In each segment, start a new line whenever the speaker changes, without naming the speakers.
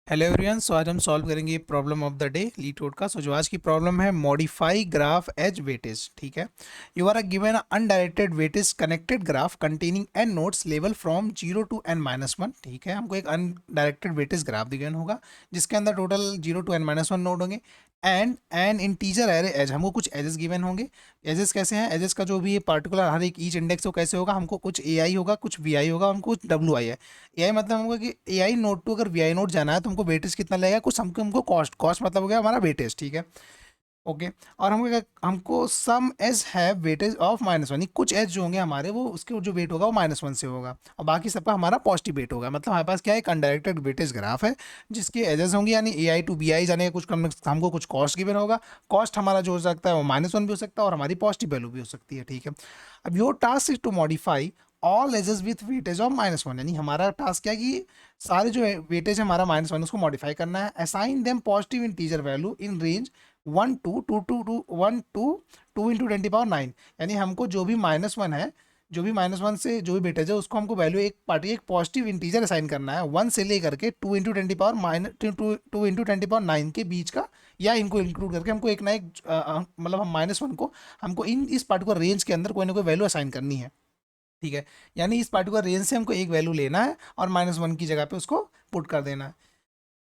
Hello everyone. सो आज हम solve करेंगे problem of the day leet code का। जो आज की प्रॉब्लम है मॉडिफाई ग्राफ एज वेटेज। ठीक है, you are given undirected weightage connected graph containing N nodes लेवल फ्रॉम 0 to n-1। ठीक है, हमको एक अनडायरेक्टेड वेटेज ग्राफ गिवन होगा जिसके अंदर टोटल 0 to n-1 नोड होंगे and N integer array edge. हमको कुछ एजेस गिवन होंगे। एजेस कैसे हैं? एजेस का जो भी पर्टिकुलर हर एक ईच इंडेक्स वो कैसे होगा, हमको कुछ ए आई होगा, कुछ वी आई होगा, हमको कुछ डब्ल्यू आई है। एआई मतलब हमको कि एआई नोड टू अगर वीआई नोड जाना है तो हमको वेटेज कितना लगेगा, कुछ हमको कॉस्ट। कॉस्ट मतलब हो गया हमारा वेटेज। ठीक है, ओके। और हमको सम एज है वेटेज ऑफ -1। कुछ एज जो होंगे हमारे वो उसके जो वेट होगा वो -1 से होगा और बाकी सबका हमारा पॉजिटिव वेट होगा। मतलब हमारे पास क्या है, एक अनडायरेक्टेड वेटेज ग्राफ है जिसके एजेस होंगे, यानी ए आई टू बी आई जाने का कुछ हमको कुछ कॉस्ट गिवन होगा। कॉस्ट हमारा जो हो सकता है वो -1 भी हो सकता है और हमारी पॉजिटिव वैल्यू भी हो सकती है। ठीक है, अब your task is to modify all edges with weightage of -1। यानी हमारा टास्क क्या है कि सारे जो वेटेज है हमारा -1 उसको मॉडिफाई करना है। Assign them positive integer value in range 1 to 2 यानी हमको जो भी -1 है, जो भी -1 से जो भी वेटेज है उसको हमको वैल्यू एक पॉजिटिव इंटीजर असाइन करना है 1 से लेकर के 2 into 10 के बीच का, या इनको इंक्लूड करके हमको एक ना एक मतलब हम -1 को हमको इस पार्टिकुलर रेंज के अंदर कोई ना कोई वैल्यू असाइन करनी है। ठीक है, यानी इस पार्टिकुलर रेंज से हमको एक वैल्यू लेना है और -1 की जगह पे उसको पुट कर देना है,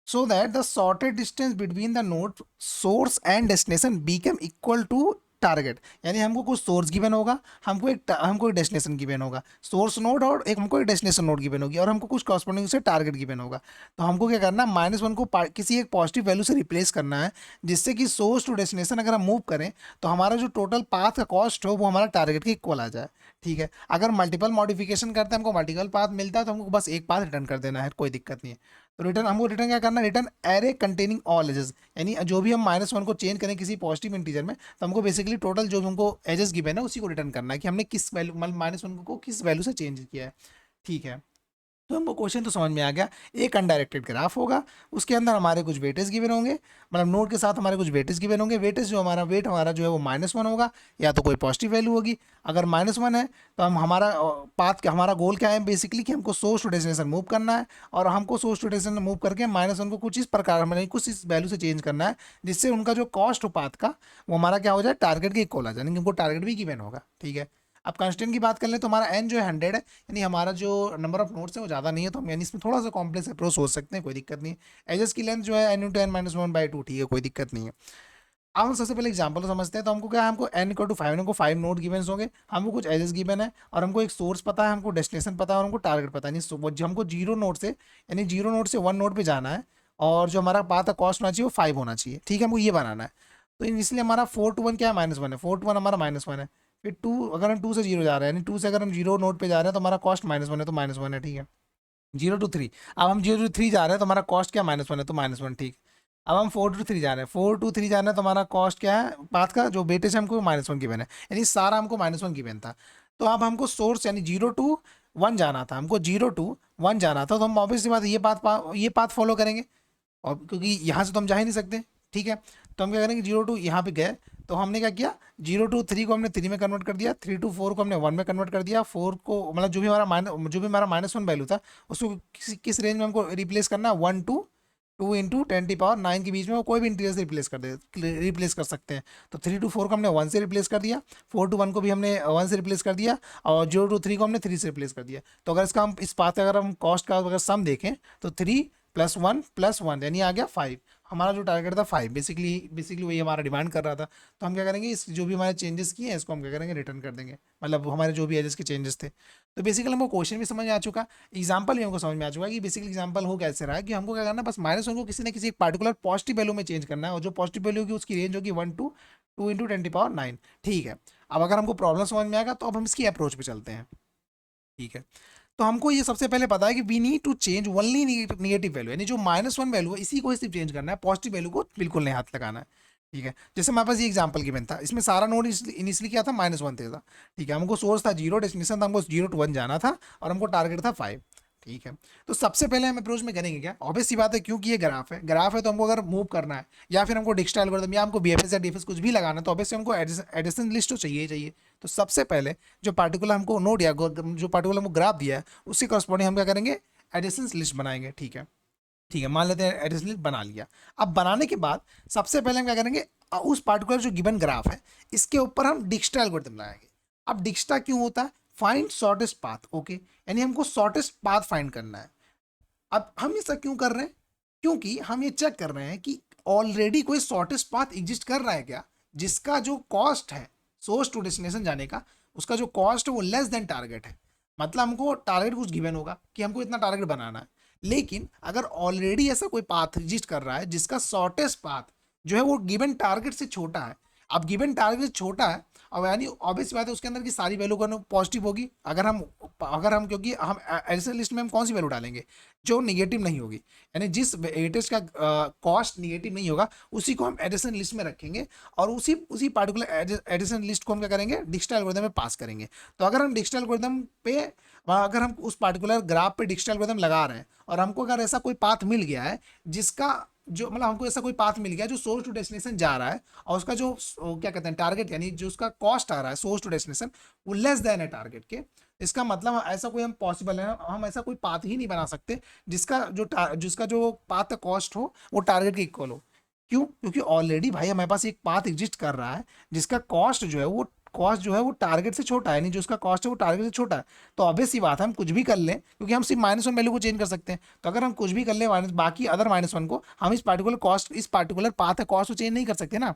so that the sorted distance between the node source and destination become equal to target. यानी हमको कुछ सोर्स गिवन होगा, हमको एक डेस्टिनेशन गिवन होगा। सोर्स नोड और एक हमको एक डेस्टिनेशन नोड गिवन होगी और हमको कुछ कॉरस्पॉन्डिंग से टारगेट गिवन होगा। तो हमको क्या करना है, -1 को किसी एक पॉजिटिव वैल्यू से रिप्लेस करना है जिससे कि सोर्स टू डेस्टिनेशन अगर हम मूव करें तो हमारा जो टोटल पाथ का कॉस्ट हो वो हमारा टारगेट के इक्वल आ जाए। ठीक है, अगर मल्टीपल मॉडिफिकेशन करते हैं हमको मल्टीपल पाथ मिलता है तो हमको बस एक पाथ रिटर्न कर देना है, कोई दिक्कत नहीं है। तो रिटर्न हमको रिटर्न क्या करना है, return array containing all ages. यानी जो भी हम -1 को चेंज करें किसी पॉजिटिव इंटीजर में तो हमको बेसिकली टोटल जो हमको एजेस गिवन है उसी को रिटर्न करना है कि हमने किस वैल्यू मतलब -1 को किस वैल्यू से चेंज किया है। ठीक है, तो हमको क्वेश्चन तो समझ में आ गया। एक अनडायरेक्टेड ग्राफ होगा, उसके अंदर हमारे कुछ वेटेज गिवन होंगे, मतलब नोड के साथ हमारे कुछ वेटेज गिवन होंगे। वेटेज जो हमारा वेट हमारा जो है वो -1 होगा या तो कोई पॉजिटिव वैल्यू होगी। अगर -1 है तो हम हमारा पाथ हमारा गोल क्या है बेसिकली कि हमको सोर्स टू डेस्टिनेशन मूव करना है और हमको सोर्स टू डेस्टिनेशन मूव करके -1 को कुछ इस प्रकार मतलब कुछ इस वैल्यू से चेंज करना है जिससे उनका जो कॉस्ट हो पाथ का वो हमारा क्या हो जाए, टारगेट के इक्वल आ जाए, यानी कि हमको टारगेट भी गिवन होगा। ठीक है, अब कंस्टेंट की बात कर लें तो हमारा एन जो है 100 है, यानी हमारा जो नंबर ऑफ नोट्स है वो ज़्यादा नहीं है, तो हम यानी इसमें थोड़ा सा कॉम्प्लेक्स अप्रोच सोच सकते हैं, कोई दिक्कत नहीं है। एजेस की लेंथ जो है n×n-1/2। ठीक है, कोई दिक्कत नहीं है। अब हम सबसे पहले एग्जांपल तो समझते हैं। तो हमको क्या है, हमको n=5, हमको 5 नोड गिवन होंगे, हमको कुछ एजेस गिवन है और हमको एक सोर्स पता है, हमको डेस्टिनेशन पता है और हमको टारगेट पता है। नहीं हमको 0 नोड से यानी 0 नोड से 1 नोड पे जाना है और जो हमारा पाथ का कॉस्ट होना चाहिए वो 5 होना चाहिए। ठीक है, हमको ये बनाना है। तो इसलिए हमारा 4 to 1 क्या है, -1 है। 4 to 1 हमारा -1 है। फिर 2, अगर हम 2 से 0 जा रहे हैं यानी 2 से अगर हम 0 नोड पे जा रहे हैं तो हमारा कॉस्ट -1 है, तो -1 है। ठीक है, 0 to 3, अब हम 0 to 3 जा रहे हैं तो हमारा कॉस्ट क्या, -1 है, तो -1। ठीक, अब हम 4 to 3 जा रहे हैं, 4 to 3 जा रहे हैं तो हमारा कॉस्ट क्या है, पाथ का जो वेटेज है हमको -1 गिवन है, यानी सारा हमको -1 गिवन था। तो अब हमको सोर्स यानी 0 to 1 जाना था, हमको 0 to 1 जाना था, तो हम ऑब्वियस सी बात है ये पाथ फॉलो करेंगे और क्योंकि यहाँ से तो हम जा ही नहीं सकते। ठीक है, तो हम क्या करेंगे, 0 to यहाँ पे गए तो हमने क्या किया, 0 to 3 को हमने 3 में कन्वर्ट कर दिया, 3 to 4 को हमने 1 में कन्वर्ट कर दिया, 4 को मतलब जो भी हमारा -1 वैल्यू था उसको किस रेंज में हमको रिप्लेस करना है, 1 to 2 × 10⁹ के बीच में वो कोई भी इंटीजर से रिप्लेस कर सकते हैं। तो 3 to 4 को हमने 1 से रिप्लेस कर दिया, 4 to 1 को भी हमने 1 से रिप्लेस कर दिया और 0 to 3 को हमने 3 से रिप्लेस कर दिया। तो अगर इसका हम इस पाथ का अगर हम कॉस्ट का अगर सम देखें तो 3 + 1 + 1 यानी आ गया 5। हमारा जो टारगेट था 5, बेसिकली वही हमारा डिमांड कर रहा था। तो हम क्या करेंगे, इस जो भी हमारे चेंजेस किए हैं इसको हम क्या करेंगे, रिटर्न कर देंगे, मतलब हमारे जो भी एजेस के चेंजेस थे। तो बेसिकली हमको क्वेश्चन भी समझ में आ चुका, एग्जाम्पल भी हमको समझ में आ चुका कि बेसिकली एग्जाम्पल हो कैसे रहा है कि हमको क्या करना है, बस -1 को किसी न किसी एक पार्टिकुलर पॉजिटिव वैल्यू में चेंज करना है और जो पॉजिटिव वैल्यू होगी उसकी रेंज होगी 1 to 2 × 10⁹। ठीक है, अब अगर हमको प्रॉब्लम समझ में आएगा तो अब हम इसकी अप्रोच पे चलते हैं। ठीक है, तो हमको ये सबसे पहले पता है कि we need to change only negative value, यानी जो -1 वैल्यू है इसी को सिर्फ चेंज करना है, पॉजिटिव वैल्यू को बिल्कुल नहीं हाथ लगाना है। ठीक है, जैसे हमारे पास ये एग्जांपल गिवन था, इसमें सारा नोड इनिशियली क्या था, -1 था। ठीक है, हमको सोर्स था 0, डेस्टिनेशन था हमको 0 to 1 जाना था और हमको टारगेट था 5। ठीक है, तो सबसे पहले हम अप्रोच में करेंगे क्या, ऑब्वियस सी बात है क्योंकि ये ग्राफ है तो हमको अगर मूव करना है या फिर हमको डिक्शनरी एल्गोरिथम या हमको बीएफएस या डीएफएस कुछ भी लगाना है तो ऑब्वियसली हमको एडिशन लिस्ट तो चाहिए ही चाहिए। तो सबसे पहले जो पार्टिकुलर हमको नोड या जो पार्टिकुलर हमको ग्राफ दिया है उसके करस्पॉन्डिंग हम क्या करेंगे, एडिशन लिस्ट बनाएंगे। ठीक है, ठीक है, मान लेते हैं एडिशन लिस्ट बना लिया। अब बनाने के बाद सबसे पहले हम क्या करेंगे, उस पार्टिकुलर जो गिवन ग्राफ है इसके ऊपर हम डिक्स्टा एल्गोरिथम लगाएंगे। अब डिक्स्टा क्यों होता है? फाइंड शॉर्टेस्ट पाथ, ओके, यानी हमको शॉर्टेस्ट पाथ फाइंड करना है। अब हम ऐसा क्यों कर रहे हैं? क्योंकि हम ये चेक कर रहे हैं कि ऑलरेडी कोई शॉर्टेस्ट पाथ एग्जिस्ट कर रहा है क्या, जिसका जो कॉस्ट है सोर्स टू डेस्टिनेशन जाने का, उसका जो कॉस्ट है वो लेस देन टारगेट है। मतलब हमको टारगेट कुछ गिवन होगा कि हमको इतना टारगेट बनाना है, लेकिन अगर ऑलरेडी ऐसा कोई पाथ एग्जिस्ट कर रहा है जिसका शॉर्टेस्ट पाथ जो है वो गिवन टारगेट से छोटा है। अब गिवन टारगेट से छोटा है, और यानी ऑब्वियस बात है उसके अंदर की सारी वैल्यू पॉजिटिव होगी। अगर हम क्योंकि हम एडिशनल लिस्ट में हम कौन सी वैल्यू डालेंगे, जो निगेटिव नहीं होगी, यानी जिस वेटेज का कॉस्ट निगेटिव नहीं होगा उसी को हम एडिशनल लिस्ट में रखेंगे, और उसी उसी पार्टिकुलर एडिशनल लिस्ट को हम क्या करेंगे, डिक्स्टा एल्गोरिथम में पास करेंगे। तो अगर हम डिक्स्टा एल्गोरिथम पे अगर हम उस पार्टिकुलर ग्राफ पे डिक्स्टा एल्गोरिथम लगा रहे हैं, और हमको अगर ऐसा कोई पाथ मिल गया है जिसका जो मतलब हमको ऐसा कोई पाथ मिल गया जो सोर्स टू डेस्टिनेशन जा रहा है, और उसका जो क्या कहते हैं टारगेट, यानी जो उसका कॉस्ट आ रहा है सोर्स टू डेस्टिनेशन वो लेस देन है टारगेट के, इसका मतलब ऐसा कोई हम पॉसिबल है, हम ऐसा कोई पाथ ही नहीं बना सकते जिसका जो पाथ का कॉस्ट हो वो टारगेट के इक्वल हो। क्यों? क्योंकि ऑलरेडी भाई हमारे पास एक पाथ एग्जिस्ट कर रहा है जिसका कॉस्ट जो है वो टारगेट से छोटा है, नहीं जो उसका कॉस्ट है वो टारगेट से छोटा है। तो ऑब्वियस सी बात है हम कुछ भी कर लें, क्योंकि हम सिर्फ -1 वैल्यू को चेंज कर सकते हैं। तो अगर हम कुछ भी कर लें माइनस बाकी अदर -1 को, हम इस पार्टिकुलर पाथ का कॉस्ट को चेंज नहीं कर सकते ना।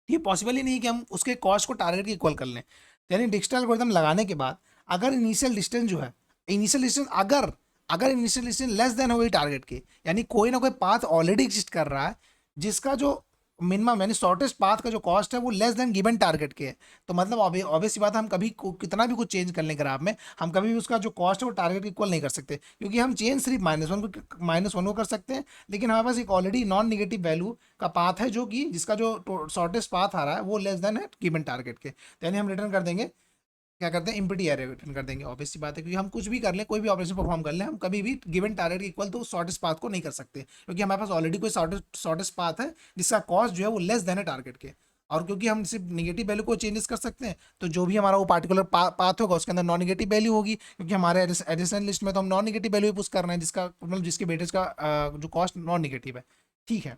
ये पॉसिबल ही नहीं है कि हम उसके कॉस्ट को टारगेट के इक्वल कर लें। यानी डिजिटल एल्गोरिथम लगाने के बाद अगर इनिशियल डिस्टेंस जो है, इनिशियल डिस्टेंस अगर अगर इनिशियल डिस्टेंस लेस देन हो गई टारगेट के, यानी कोई ना कोई पाथ ऑलरेडी एग्जिस्ट कर रहा है जिसका जो मिनिमम यानी शॉर्टेस्ट पाथ का जो कॉस्ट है वो लेस देन गिवन टारगेट के है, तो मतलब ऑब्वियस सी बात है हम कभी कितना भी कुछ चेंज कर लें ग्राफ में, हम कभी भी उसका जो कॉस्ट है वो टारगेट के इक्वल नहीं कर सकते, क्योंकि हम चेंज सिर्फ -1 को कर सकते हैं, लेकिन हमारे पास एक ऑलरेडी नॉन निगेटिव वैल्यू का पाथ है जो कि जिसका जो शॉर्टेस्ट पाथ आ रहा है वो लेस देन है गिवन टारगेट के, तो यानी हम रिटर्न कर देंगे, क्या करते हैं, एम्प्टी एरे रिटर्न कर देंगे। ऑब्वियस सी बात है, क्योंकि हम कुछ भी कर लें, कोई भी ऑपरेशन परफॉर्म कर लें, हम कभी भी गिवन टारगेट इक्वल तो शॉर्टेस्ट पाथ को नहीं कर सकते, क्योंकि हमारे पास ऑलरेडी कोई शॉर्टेस्ट पाथ है जिसका कॉस्ट जो है वो लेस देन है टारगेट के। और क्योंकि हम सिर्फ निगेटिव वैल्यू को चेंजेस कर सकते हैं, तो जो भी हमारा वो पार्टिकुलर पाथ होगा उसके अंदर नॉन निगेटिव वैल्यू होगी, क्योंकि हमारे एडिशनल लिस्ट में तो हम नॉन निगेटिव वैल्यू पुश कर रहे हैं जिसका मतलब जिसके वेटेज का जो कॉस्ट नॉन निगेटिव है। ठीक है,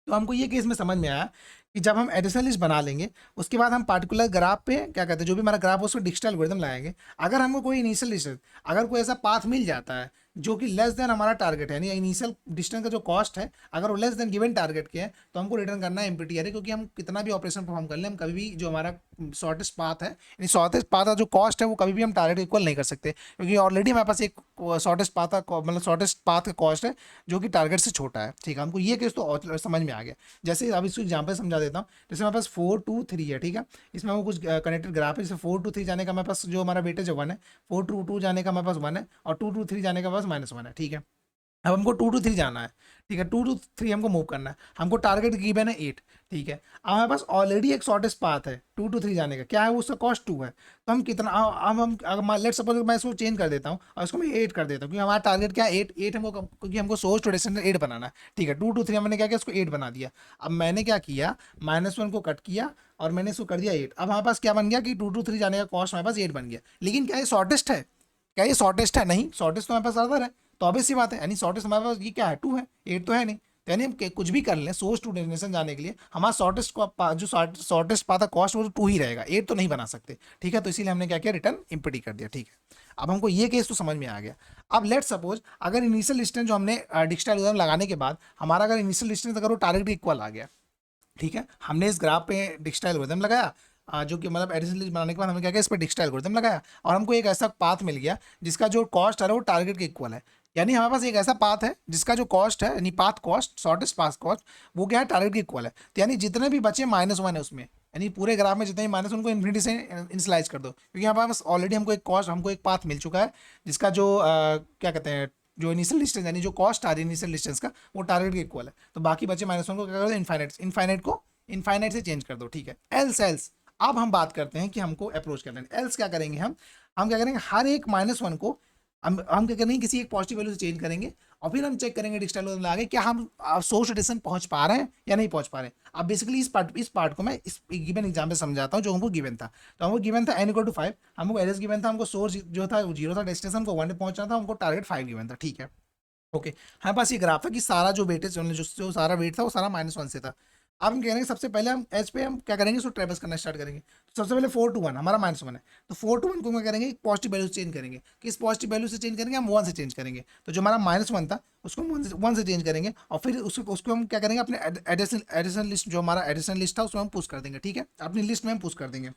तो हमको ये केस में समझ में आया कि जब हम एडिशनल लिस्ट बना लेंगे उसके बाद हम पार्टिकुलर ग्राफ पे क्या कहते हैं, जो भी हमारा ग्राफ है उसको डिजिटल एल्गोरिथम लगाएंगे। अगर हमको कोई इनिशियल लिस्ट, अगर कोई ऐसा पाथ मिल जाता है जो कि लेस देन हमारा टारगेट है, यानी इनिशियल डिस्टेंस का जो कॉस्ट है अगर वो लेस देन गिवन टारगेट के है, तो हमको रिटर्न करना है एम्प्टी एरे, क्योंकि हम कितना भी ऑपरेशन परफॉर्म कर लें, हम कभी भी जो हमारा शॉर्टेस्ट पाथ है, यानी शॉर्टेस्ट पाथ का जो कॉस्ट है वो कभी भी हम टारगेट इक्वल नहीं कर सकते, क्योंकि ऑलरेडी हमारे पास एक शॉर्टेस्ट पाथ का मतलब शॉर्टेस्ट पाथ का कॉस्ट है जो कि टारगेट से छोटा है। ठीक है, हमको ये केस तो समझ में आ गया। जैसे अब इसको एग्जाम्पल समझा देता हूँ, जैसे हमारे पास 4 2 3 है, ठीक है, इसमें हमको कुछ कनेक्टेड ग्राफ है, जैसे 4 2 3 जाने का हमारे पास जो हमारा वेटेज है 1 है, 4 2 2 जाने का हमारे पास 1 है, और 2 2 3 जाने का हमारे पास -1 है। ठीक है, अब हमको 2 2 3 जाना है, ठीक है, 2 2 3 हमको मूव करना है, हमको टारगेट गिवन है 8। ठीक है, अब हमारे पास ऑलरेडी एक शॉर्टेस्ट पाथ है 2 2 3 जाने का, क्या है वो, उसका कॉस्ट 2 है, तो हम कितना अब हम लेट सपोज मैं इसको चेंज कर देता हूँ और इसको मैं 8 कर देता हूँ, क्योंकि हमारा टारगेट क्या है 8 हमको, क्योंकि हमको सोर्स टू डेस्टिनेशन 8 बनाना है। ठीक है, 2 2 3 मैंने क्या किया, उसको 8 बना दिया। अब मैंने क्या किया, -1 को कट किया और मैंने इसको कर दिया 8। अब हमारे पास क्या बन गया कि 2 2 3 जाने का कॉस्ट हमारे पास 8 बन गया, लेकिन क्या ये शॉर्टेस्ट है? क्या ये शॉर्टेस्ट है? नहीं, शॉर्टेस्ट तो हमारे पास अदर है, तो ऑब्वियस सी बात है, यानी शॉर्टेस्ट हमारे पास ये क्या है, 2 है, 8 तो है नहीं, तो यानी हम कुछ भी कर लें सोर्स टू डेस्टिनेशन जाने के लिए हमारा जो शॉर्टेस्ट पाथ का कॉस्ट वो तो 2 ही रहेगा, 8 तो नहीं बना सकते। ठीक है, तो इसीलिए हमने क्या किया, रिटर्न इम्प्टी कर दिया। ठीक है, अब हमको ये केस तो समझ में आ गया। अब लेट सपोज अगर इनिशियल डिस्टेंस जो हमने डिजिटल एल्गोरिथम लगाने के बाद हमारा अगर इनिशियल डिस्टेंस अगर वो टारगेट इक्वल आ गया, ठीक है, हमने इस ग्राफ पे डिजिटल एल्गोरिथम लगाया, जो कि मतलब एडिशनल लिस्ट बनाने के बाद हमने क्या किया, इस पर डिजिटल एल्गोरिथम लगाया, और हमको एक ऐसा पाथ मिल गया जिसका जो कॉस्ट है वो टारगेट के इक्वल है, यानी हमारे पास एक ऐसा पाथ है जिसका जो कॉस्ट है, यानी path cost shortest path cost वो क्या है, टारगेट के इक्वल है। तो यानी जितने भी बचे -1 है उसमें, यानी पूरे ग्राफ में जितने भी -1 को इन्फिनिटी से इनिशियलाइज कर दो, क्योंकि यहाँ पास ऑलरेडी हमको एक पाथ मिल चुका है जिसका जो क्या कहते हैं, जो इनिशियल डिस्टेंस यानी जो कॉस्ट आ रही है इनिशियल डिस्टेंस का वो टारगेट के इक्वल है, तो बाकी बचे -1 को क्या कर दो, इनफाइनाइट को इनफाइनाइट से चेंज कर दो। ठीक है, एल्स अब हम बात करते हैं कि हमको अप्रोच करना है। एल्स क्या करेंगे, हम क्या करेंगे, हर एक -1 को हम क्या करेंगे, किसी एक पॉजिटिव वैल्यू से चेंज करेंगे, और फिर हम चेक करेंगे डिजिटल में आगे क्या हम सोर्स डिस्टेंस पहुंच पा रहे हैं या नहीं पहुंच पा रहे हैं। अब बेसिकली इस पार्ट को मैं इस गिवन एग्जाम पे समझाता हूँ जो हमको गिवन था। तो हमको गिवन था n = 5, हमको एड्रेस गिवन था, हमको सोर्स जो था 0 था, डेस्टिनेशन को 1 पे पहुंचना था, हमको टारगेट 5 गिवन था। ठीक है, ओके, हमारे पास ये ग्राफ था कि सारा जो वेटेज जो सारा वेट था वो सारा -1 से था। अब हम कह रहे हैं सबसे पहले हम एज पे हम क्या करेंगे, उसको ट्रेवल्स करना स्टार्ट करेंगे। तो सबसे पहले 4 to 1 हमारा -1 है, तो 4 to 1 को क्या करेंगे, पॉजिटिव वैल्यू से चेंज करेंगे। किस पॉजिटिव वैल्यू से चेंज करेंगे, हम 1 से चेंज करेंगे। तो जो हमारा -1 था उसको हम 1 से चेंज करेंगे, और फिर उसको उसको हम क्या करेंगे, अपने एडिशनल लिस्ट, जो हमारा एडिशनल लिस्ट था उसमें हम पुश कर देंगे। ठीक है, अपनी लिस्ट में हम पुश कर देंगे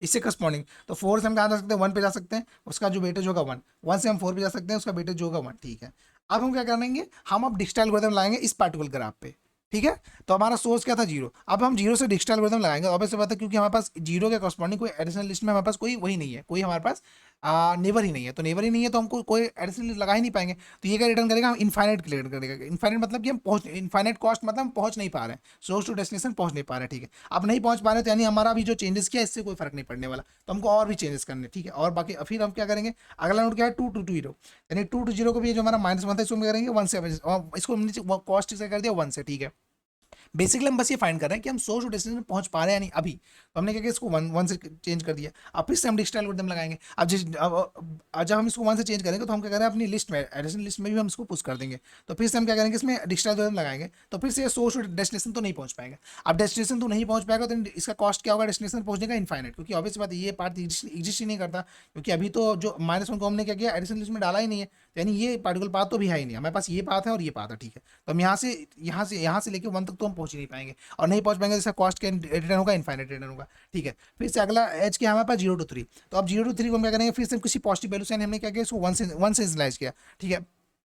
इससे करस्पॉन्डिंग। तो 4 से हम कहाँ जा सकते हैं, 1 पे जा सकते हैं, उसका जो वेटेज होगा 1। 1 से हम 4 पे जा सकते हैं, उसका वेटेज जो होगा 1। ठीक है, अब हम क्या करेंगे, हम अब डिजिटल एल्गोरिथम लगाएंगे इस पार्टिकुलर ग्राफ पे। ठीक है, तो हमारा सोर्स क्या था, 0। अब हम 0 से डिजिटल एल्गोरिथम लगाएंगे, ऑब्वियस बात है, क्योंकि हमारे पास 0 के करस्पॉन्डिंग कोई एडिशनल लिस्ट में हमारे पास कोई वही नहीं है, कोई हमारे पास नेबर ही नहीं है। तो नेबर ही नहीं है तो हमको कोई एडिशनल लिस्ट लगा ही नहीं पाएंगे। तो ये क्या रिटर्न करेगा, हम इनफाइनाइट रिटर्न करेगा। इनफाइनाइट मतलब कि हम पहुंच, इनफाइनाइट कॉस्ट मतलब हम पहुंच नहीं पा रहे हैं, सोर्स टू डेस्टिनेशन पहुंच नहीं पा रहे हैं। ठीक है, अब नहीं पहुंच पा रहे तो यानी हमारा अभी जो चेंजेस किया इससे कोई फर्क नहीं पड़ने वाला, तो हमको और भी चेंजेस करने। ठीक है, और बाकी फिर हम क्या करेंगे, अगला नोट क्या है, 2 to 0, यानी 2 to 0 को भी जो हमारा -1 था इसको हम करेंगे 1 से, इसको हमने कॉस्ट से कर दिया 1 से। ठीक है, बेसिकली हम बस ये फाइंड कर रहे हैं कि हम सोर्स टू डेस्टिनेशन में पहुंच पा रहे हैं या नहीं अभी। तो हमने क्या किया, इसको 1 से चेंज कर दिया। अब फिर से हम डिजिटल एल्गोरिथम लगाएंगे। अब जब हम इसको 1 से चेंज करेंगे तो हम क्या करें, अपनी लिस्ट में, एडिशनल लिस्ट में भी हम इसको पुश कर देंगे। तो फिर से हम क्या करेंगे, इसमें डिजिटल एल्गोरिथम लगाएंगे, तो फिर से सोर्स टू डेस्टिनेशन तो नहीं पहुंच पाएगा। अब डेस्टिनेशन तो नहीं पहुंच पाएगा तो इसका कॉस्ट क्या होगा, डेस्टिनेशन पहुंचने का इनफाइनाइट, क्योंकि ऑब्वियस बात है ये पार्ट एग्जिस्ट ही नहीं करता, क्योंकि अभी तो जो -1 को हमने क्या किया, एडिशनल लिस्ट में डाला ही नहीं है, यानी ये पार्टिकुलर पाथ तो भी है ही नहीं, हमारे पास ये पाथ है और ये पाथ है। ठीक है, तो हम यहाँ से लेके 1 तक तो हम पहुंच ही नहीं पाएंगे, और नहीं पहुंच पाएंगे, जैसा कॉस्ट का रिटर्न होगा, इनफाइनाइट रिटर्न होगा। ठीक है, फिर से अगला एज क्या हमारे पास 0 to 3। तो अब 0 to 3 को हम क्या करेंगे, फिर से किसी पॉजिटिव वैल्यू से, हमने क्या किया, इसको 1 से इनिशियलाइज किया। ठीक है,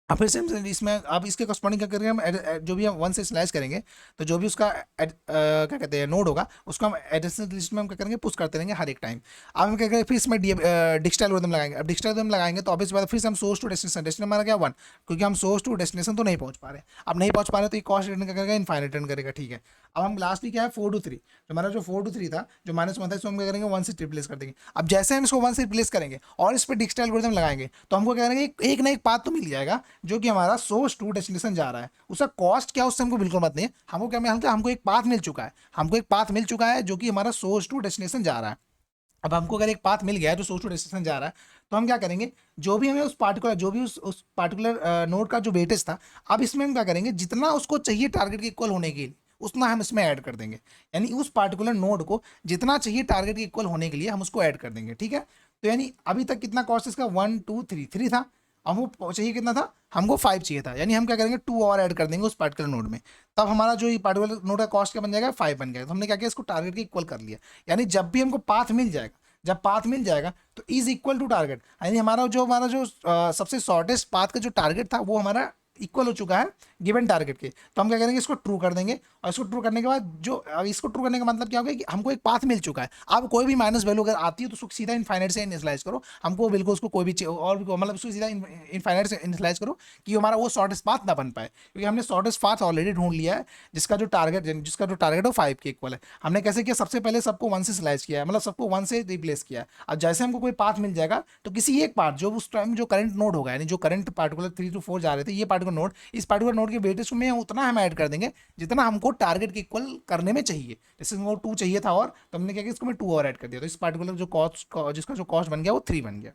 अब फिर से हम इसमें अब इसके करस्पॉन्डिंग क्या करेंगे, हम जो भी हम 1 से स्लाइस करेंगे, तो जो भी उसका क्या कहते हैं नोड होगा, उसको हम एडिशनल लिस्ट में हम क्या करेंगे, पुश करते रहेंगे हर एक टाइम। अब हम क्या करेंगे, फिर इसमें डिजिटल एल्गोरिथम लगाएंगे। अब डिजिटल एल्गोरिथम लगाएंगे तो ऑब्वियस बात है, फिर से हम सोर्स टू डेस्टिनेशन, डेस्टिनेशन हमारा क्या 1, क्योंकि हम सोर्स टू डेस्टिनेशन तो नहीं पहुंच पा रहे। अब नहीं पहुंच पा रहे तो ये कॉस्ट रिटर्न क्या करेगा, इनफाइनाइट रिटर्न करेगा। ठीक है, अब हम लास्टली क्या है, 4 to 3, जो हमारा जो 4 to 3 था, जो -1 था, इसको हम क्या करेंगे, 1 से रिप्लेस कर देंगे। अब जैसे हम इसको 1 से रिप्लेस करेंगे और इस पर डिजिटल एल्गोरिथम लगाएंगे, तो हमको क्या करेंगे, एक ना एक पाथ तो मिल जाएगा जो कि हमारा सोर्स टू डेस्टिनेशन जा रहा है। उसका कॉस्ट क्या, उससे हमको बिल्कुल मत नहीं है, हमको क्या मिला, हमको एक पाथ मिल चुका है, हमको एक पाथ मिल चुका है जो कि हमारा सोर्स टू डेस्टिनेशन जा रहा है। अब हमको अगर एक पाथ मिल गया है जो सोर्स टू डेस्टिनेशन जा रहा है, तो हम क्या करेंगे, जो भी हमें उस पार्टिकुलर, जो भी उस पार्टिकुलर नोड का जो वेटेज था, अब इसमें हम क्या करेंगे, जितना उसको चाहिए टारगेट के इक्वल होने के लिए, उतना हम इसमें ऐड कर देंगे। यानी उस पार्टिकुलर नोड को जितना चाहिए टारगेट के इक्वल होने के लिए हम उसको ऐड कर देंगे। ठीक है, तो यानी अभी तक कितना कॉस्ट इसका, 1 2 3 3 था, हमको चाहिए कितना था, हमको 5 चाहिए था, यानी हम क्या करेंगे, 2 और ऐड कर देंगे उस पार्टिकुलर नोड में। तब हमारा जो ये पार्टिकुलर नोड का कॉस्ट क्या बन जाएगा, 5 बन गया। तो हमने क्या किया, इसको टारगेट के इक्वल कर लिया। यानी जब भी हमको पाथ मिल जाएगा, जब पाथ मिल जाएगा तो इज इक्वल टू टारगेट, यानी हमारा जो सबसे शॉर्टेस्ट पाथ का जो टारगेट था वो हमारा इक्वल हो चुका है गिवन टारगेट के। तो हम क्या करेंगे, इसको ट्रू कर देंगे, और इसको ट्रू करने के बाद जो, अब इसको ट्रू करने का मतलब क्या होगा कि हमको एक पाथ मिल चुका है। अब कोई भी माइनस वैल्यू अगर आती है तो उसको सीधा इनफाइनाइट से इनिशियलाइज करो, हमको बिल्कुल उसको कोई भी और भी मतलब उसको सीधा इनफाइनाइट से इनिशियलाइज करो कि हमारा वो शॉर्टेस्ट पाथ ना बन पाए, क्योंकि हमने शॉर्टेस्ट पाथ ऑलरेडी ढूंढ लिया है, जिसका जो टारगेट हो 5 के इक्वल है। हमने कैसे किया, सबसे पहले सबको 1 से स्लाइज किया है, मतलब सबको 1 से रिप्लेस किया है। अब जैसे हमको कोई पाथ मिल जाएगा तो किसी एक पार्ट, जो उस टाइम जो करंट नोड होगा, यानी जो करंट पार्टिकुलर 3 to 4 जा रहे थे, ये पार्टिकुलर नोड, इस पार्टिकुलर नोड के वेटेज में उतना हम ऐड कर देंगे जितना हमको टारगेट के इक्वल करने में चाहिए। जैसे हमको 2 चाहिए था, और तो हमने क्या किया, इसको मैं 2 और ऐड कर दिया, तो इस पार्टिकुलर जो कॉस्ट, जिसका जो कॉस्ट बन गया वो 3 बन गया।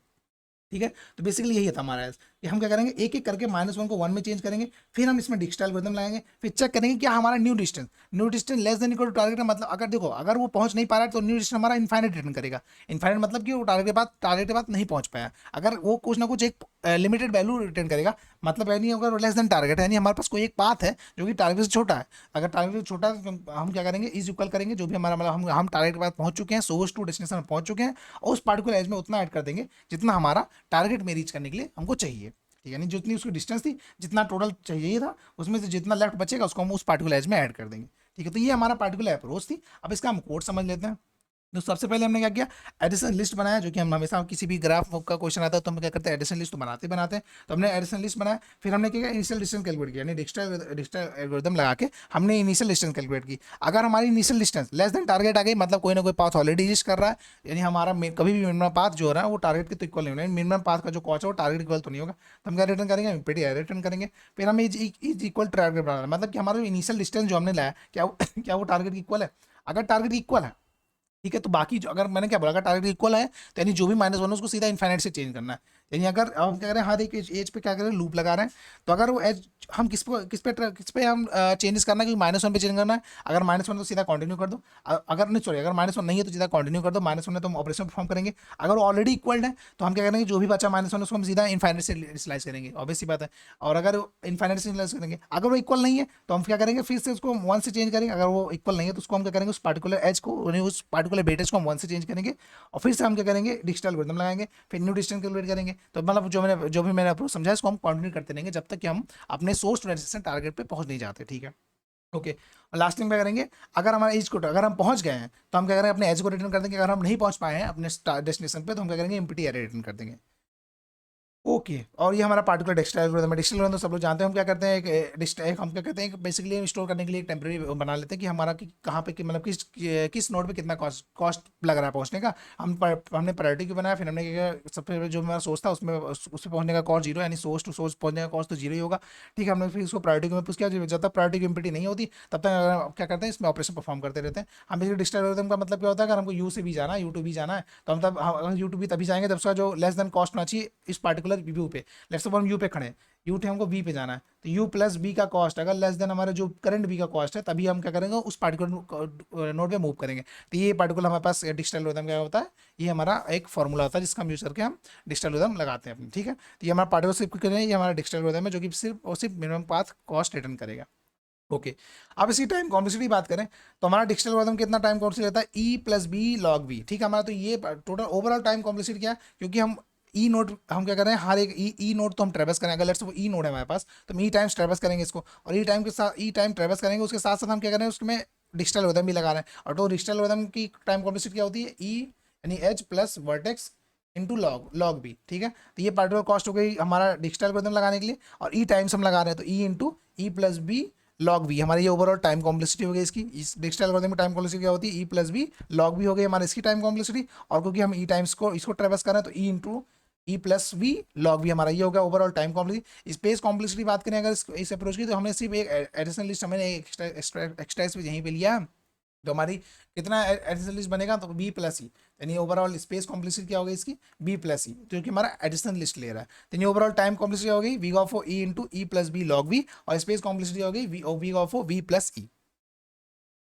ठीक है, तो बेसिकली यही था हमारा कि हम क्या करेंगे, एक एक करके -1 को 1 में चेंज करेंगे, फिर हम इसमें डिजिटल एल्गोरिथम लगाएंगे, फिर चेक करेंगे क्या हमारा new distance less than equal to target का मतलब, अगर देखो अगर वो पहुंच नहीं पा रहा है तो न्यू डिस्टेंस हमारा इनफाइनाइट रिटर्न करेगा। इनफाइनाइट मतलब कि वो टारगेट के बाद नहीं पहुंच पाया, अगर वो कुछ ना कुछ एक लिमिटेड वैल्यू रिटर्न करेगा, मतलब यानी अगर लेस देन टारगेट है, यानी हमारे पास कोई एक पाथ है जो कि टारगेट से छोटा है। अगर टारगेट से छोटा है तो हम क्या करेंगे, इज इक्वल करेंगे जो भी हमारा, मतलब हम टारगेट के पास पहुंच चुके हैं, सोर्स टू डेस्टिनेशन में पहुंच चुके हैं, और उस पार्टिकुलर एज में उतना ऐड कर देंगे जितना हमारा टारगेट में रीच करने के लिए हमको चाहिए। ठीक है, यानी जितनी उसकी डिस्टेंस थी, जितना टोटल चाहिए था, उसमें से जितना लेफ्ट बचेगा उसको हम उस पार्टिकुलर एज में ऐड कर देंगे। ठीक है, तो ये हमारा पार्टिकुलर अप्रोच थी। अब इसका हम कोड समझ लेते हैं। तो सबसे पहले हमने क्या किया, एडिशन लिस्ट बनाया, जो कि हम हमेशा किसी भी ग्राफ का क्वेश्चन आता है तो हम क्या करते हैं, एडिशन लिस्ट तो बनाते हैं। तो हमने एडिशन लिस्ट बनाया, फिर हमने क्या किया, इनिशियल डिस्टेंस कैलकुलेट किया, यानी डिजिटल एल्गोरिथम लगा के हमने इनिशियल डिस्टेंस कैलकुलेट की। अगर हमारी initial distance less than target आ गई, मतलब कोई ना कोई पाथ ऑलरेडी एग्जिस्ट कर रहा है, यानी हमारा कभी भी मिनिमम पाथ जो हो रहा है वो टारगेट के तो इक्वल नहीं होना, मिनिमम पाथ का जो कॉस्ट है वो टारगेट इक्वल तो नहीं होगा, तो हम क्या रिटर्न करेंगे, पेटी रिटर्न करेंगे। फिर हमें इज इक्वल टारगेट बनाना, मतलब कि हमारा इनिशियल डिस्टेंस जो हमने लाया, क्या वो टारगेट इक्वल है। अगर टारगेट इक्वल है, ठीक है, तो बाकी जो, अगर मैंने क्या बोला, अगर टारगेट इक्वल है तो यानी जो भी -1 है उसको सीधा इनफाइनाइट से चेंज करना है। यानी अगर अब हम क्या करें, हर एक एज पे क्या करें, लूप लगा रहे हैं, तो अगर वो एज हम किस पे हम चेंजेस करना है, क्योंकि -1 पे चेंज करना है। अगर -1 तो सीधा कंटिन्यू कर दो, अगर नहीं सॉरी, अगर -1 नहीं है तो सीधा कंटिन्यू कर दो, -1 है तो हम ऑपरेशन परफॉर्म करेंगे। अगर वो ऑलरेडी इक्वल्ड है तो हम क्या करेंगे, जो भी बचा -1 उसको हम सीधा इनफाइनाइट से स्लाइस करेंगे, ऑब्वियस सी बात है। और अगर इनफाइनाइट से स्लाइस करेंगे, अगर वो इक्वल नहीं है तो हम क्या करेंगे, फिर से उसको 1 से चेंज करेंगे। अगर वो इक्वल नहीं है तो उसको हम क्या करेंगे, उस पार्टिकुलर एज को, उस पार्टिकुलर वेटेज को हम 1 से चेंज करेंगे, और फिर से हम क्या करेंगे, डिजिटल एल्गोरिथम लगाएंगे, फिर न्यू डिस्टेंस कैलकुलेट करेंगे। तो मतलब जो भी मैंने अप्रोच समझा, इसको हम कंटिन्यू करते रहेंगे जब तक कि हम अपने सोर्स टू डेस्टिनेशन टारगेट पे पहुंच नहीं जाते, ठीक है। ओके, और लास्टिंग में करेंगे, अगर हमारे एज को, अगर हम पहुंच गए हैं तो हम क्या करेंगे, अपने एज को रिटर्न कर देंगे। अगर हम नहीं पहुंच पाए हैं अपने डेस्टिनेशन पे तो हम क्या करेंगे, एम्प्टी एरे रिटर्न कर देंगे। ओके, और ये हमारा पार्टिकुलर डिजिटल एल्गोरिथम है। डिजिटल एल्गोरिथम तो सब लोग जानते हैं। हम क्या करते हैं, एक हम क्या करते हैं, बेसिकली स्टोर करने के लिए एक टेम्परेरी बना लेते हैं कि हमारा कि कहाँ पे मतलब किस नोड पे कितना कॉस्ट लग रहा है पहुंचने का। हमने प्रायोरिटी क्यों बनाया, फिर हमने क्या किया, सबसे पहले जो हमारा सोर्स था उसमें उस पे पहुंचने का कॉस्ट जीरो, यानी सोर्स टू सोर्स पहुंचने का कॉस्ट तो जीरो ही होगा। ठीक है, हमने फिर उसको प्रायोरिटी में पुश किया। जब तक प्रायोरिटी की इम्पिटी नहीं होती तब तक क्या करते हैं, इसमें ऑपरेशन परफॉर्म करते रहते हैं। हम बेसिकली डिजिटल एल्गोरिथम का मतलब क्या होता है, अगर हमको यू से भी जाना है, यू टू भी जाना है, तो हम तब यू टू भी तभी जाएंगे जब उसका जो लेस देन कॉस्ट होना चाहिए इस पार्टिकुलर व्यू पे। लेट्स सपोज हम यू पे खड़े हैं, यू थे हमको वी पे जाना है, तो यू प्लस बी का कॉस्ट अगर लेस देन हमारे जो करंट बी का कॉस्ट है, तभी हम क्या करेंगे, उस पार्टिकुलर नोड पे मूव करेंगे। तो ये पार्टिकुलर हमारे पास डिजिटल एल्गोरिथम क्या होता है, ये हमारा एक फॉर्मूला होता है जिसका हम यूज करके हम डिजिटल एल्गोरिथम लगाते हैं अपनी, ठीक है। तो ये हमारा पार्टिकुलर सिर्फ करें, ये हमारा डिजिटल एल्गोरिथम है जो कि सिर्फ और सिर्फ मिनिमम पाथ कॉस्ट रिटर्न करेगा। ओके, अब इसी टाइम कॉम्प्लेक्सिटी बात करें तो हमारा डिजिटल एल्गोरिथम कितना टाइम कॉम्प्लेक्सिटी रहता है, E plus V log V, ठीक है। हमारा तो ये टोटल ओवरऑल टाइम कॉम्प्लेक्सिटी क्या है, क्योंकि हम ई नोड हम क्या कर रहे हैं, हर एक ई नोड तो हम ट्रेवल्स करेंगे। अगर लेट्स सपोज ई नोड है हमारे पास तो हम ई टाइम्स ट्रेवल्स करेंगे इसको, और ई टाइम के साथ ई टाइम ट्रेवल्स करेंगे, उसके साथ साथ हम क्या करें, उसमें डिजिटल एल्गोरिथम भी लगा रहे हैं। और तो डिजिटल एल्गोरिथम की टाइम कॉम्प्लेक्सिटी क्या होती है, ई यानी edge plus vertex into log V, ठीक है। तो ये पार्टिकुलर कॉस्ट हो गई हमारा डिजिटल एल्गोरिथम लगाने के लिए, और ई टाइम्स हम लगा रहे हैं तो E into E plus V log V, हमारी ये ओवरऑल टाइम कॉम्प्लेक्सिटी हो गई इसकी। इस डिजिटल एल्गोरिथम में टाइम कॉम्प्लेक्सिटी क्या होती है, E plus V log V हो गई हमारी इसकी टाइम कॉम्प्लेक्सिटी। और क्योंकि हम ई टाइम्स को इसको ट्रेवल्स कर रहे हैं तो E into E plus V log भी हमारा ये हो गया overall time complexity. Space complexity बात करें अगर इस अप्रोच की, तो हमने सिर्फ एक एडिशनल लिस्ट हमने एक्स्ट्रा स्पेस यहीं पे लिया है। तो हमारी कितना एडिशनल लिस्ट बनेगा, तो बी प्लस ई, यानी ओवरऑल स्पेस कॉम्प्लेक्सिटी क्या होगी इसकी, बी प्लस ई, जो कि हमारा एडिशनल लिस्ट ले रहा है। तो ये ओवरऑल टाइम कॉम्प्लेक्सिटी हो गई V of E into E plus V log V, और स्पेस कॉम्प्लेक्सिटी हो गई V of V plus E.